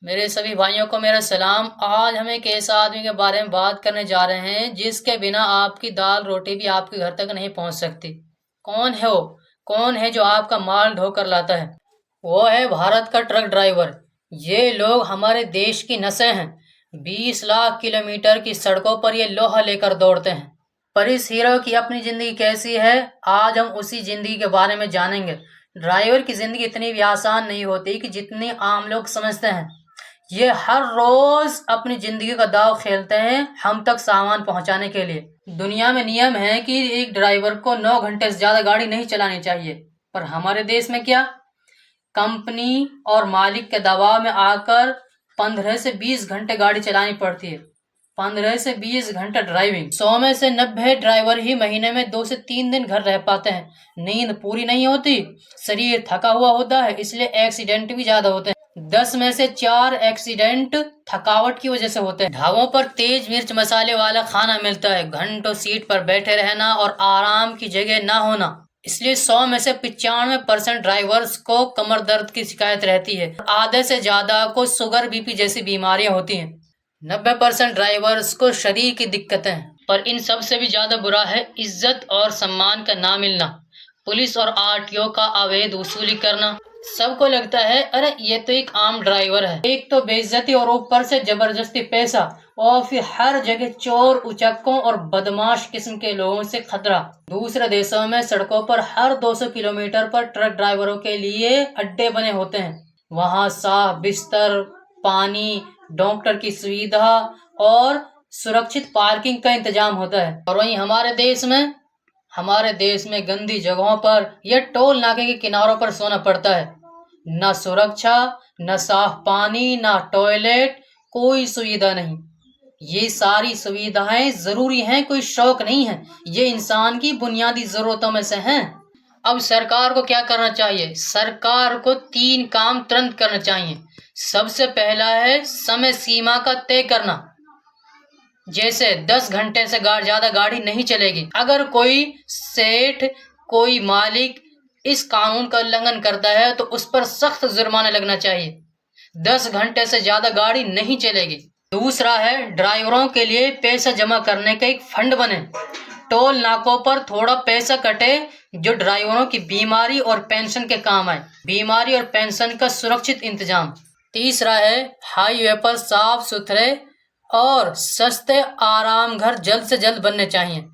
मेरे सभी भाइयों को मेरा सलाम। आज हम एक ऐसे आदमी के बारे में बात करने जा रहे हैं जिसके बिना आपकी दाल रोटी भी आपके घर तक नहीं पहुंच सकती। कौन है वो? कौन है जो आपका माल ढोकर लाता है? वो है भारत का ट्रक ड्राइवर। ये लोग हमारे देश की नसें हैं। 20 लाख किलोमीटर की सड़कों पर ये लोहा लेकर दौड़ते हैं। पर इस हीरो की अपनी जिंदगी कैसी है, आज हम उसी जिंदगी के बारे में जानेंगे। ड्राइवर की जिंदगी इतनी भी आसान नहीं होती कि जितनी आम लोग समझते हैं। ये हर रोज अपनी जिंदगी का दांव खेलते हैं हम तक सामान पहुंचाने के लिए। दुनिया में नियम है कि एक ड्राइवर को 9 घंटे से ज्यादा गाड़ी नहीं चलानी चाहिए, पर हमारे देश में क्या, कंपनी और मालिक के दबाव में आकर 15 से 20 घंटे गाड़ी चलानी पड़ती है। 15 से 20 घंटे ड्राइविंग। 100 में से 90 ड्राइवर ही महीने में 2 से 3 दिन घर रह पाते हैं। नींद पूरी नहीं होती, शरीर थका हुआ होता है, इसलिए एक्सीडेंट भी ज्यादा होते हैं। 10 में से 4 एक्सीडेंट थकावट की वजह से होते हैं। ढाबों पर तेज मिर्च मसाले वाला खाना मिलता है, घंटों सीट पर बैठे रहना और आराम की जगह ना होना, इसलिए 100 में से 95% ड्राइवर्स को कमर दर्द की शिकायत रहती है। आधे से ज्यादा को शुगर बीपी जैसी बीमारियां होती हैं। 90% ड्राइवर्स को शरीर की दिक्कतें हैं। पर इन सब से भी ज्यादा बुरा है इज्जत और सम्मान का ना मिलना। पुलिस और आरटीओ का अवैध वसूली करना। सबको लगता है अरे ये तो एक आम ड्राइवर है। एक तो बेइज्जती और ऊपर से जबरदस्ती पैसा, और फिर हर जगह चोर उचक्कों और बदमाश किस्म के लोगों से खतरा। दूसरे देशों में सड़कों पर हर 200 किलोमीटर पर ट्रक ड्राइवरों के लिए अड्डे बने होते हैं। वहाँ साफ बिस्तर, पानी, डॉक्टर की सुविधा और सुरक्षित पार्किंग का इंतजाम होता है। और वहीं हमारे देश में गंदी जगहों पर या टोल नाके के किनारों पर सोना पड़ता है। न सुरक्षा, न साफ पानी, न टॉयलेट, कोई सुविधा नहीं। ये सारी सुविधाएं जरूरी हैं, कोई शौक नहीं है। ये इंसान की बुनियादी जरूरतों में से हैं। अब सरकार को क्या करना चाहिए? सरकार को 3 काम तुरंत करना चाहिए। सबसे पहला है समय सीमा का तय करना, जैसे 10 घंटे से ज्यादा गाड़ी नहीं चलेगी। अगर कोई सेठ, कोई मालिक इस कानून का उल्लंघन करता है तो उस पर सख्त जुर्माना लगना चाहिए। 10 घंटे से ज्यादा गाड़ी नहीं चलेगी। दूसरा है ड्राइवरों के लिए पैसा जमा करने का एक फंड बने। टोल नाकों पर थोड़ा पैसा कटे जो ड्राइवरों की बीमारी और पेंशन के काम आए। बीमारी और पेंशन का सुरक्षित इंतजाम। तीसरा है हाईवे पर साफ सुथरे और सस्ते आराम घर जल्द से जल्द बनने चाहिए।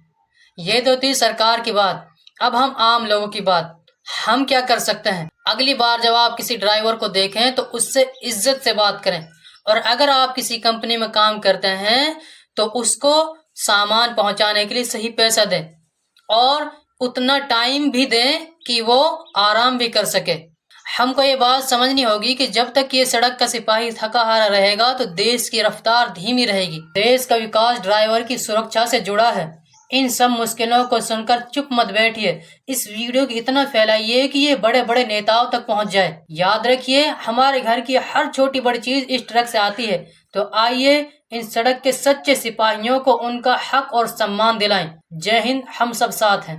ये तो थी सरकार की बात। अब हम आम लोगों की बात। हम क्या कर सकते हैं? अगली बार जब आप किसी ड्राइवर को देखें तो उससे इज्जत से बात करें, और अगर आप किसी कंपनी में काम करते हैं तो उसको सामान पहुंचाने के लिए सही पैसा दें और उतना टाइम भी दें कि वो आराम भी कर सके। हमको ये बात समझनी होगी कि जब तक ये सड़क का सिपाही थका हारा रहेगा तो देश की रफ्तार धीमी रहेगी। देश का विकास ड्राइवर की सुरक्षा से जुड़ा है। इन सब मुश्किलों को सुनकर चुप मत बैठिए। इस वीडियो को इतना फैलाइए कि ये बड़े बड़े नेताओं तक पहुंच जाए। याद रखिए, हमारे घर की हर छोटी बड़ी चीज इस ट्रक से आती है। तो आइए इन सड़क के सच्चे सिपाहियों को उनका हक और सम्मान दिलाएं। जय हिंद, हम सब साथ हैं।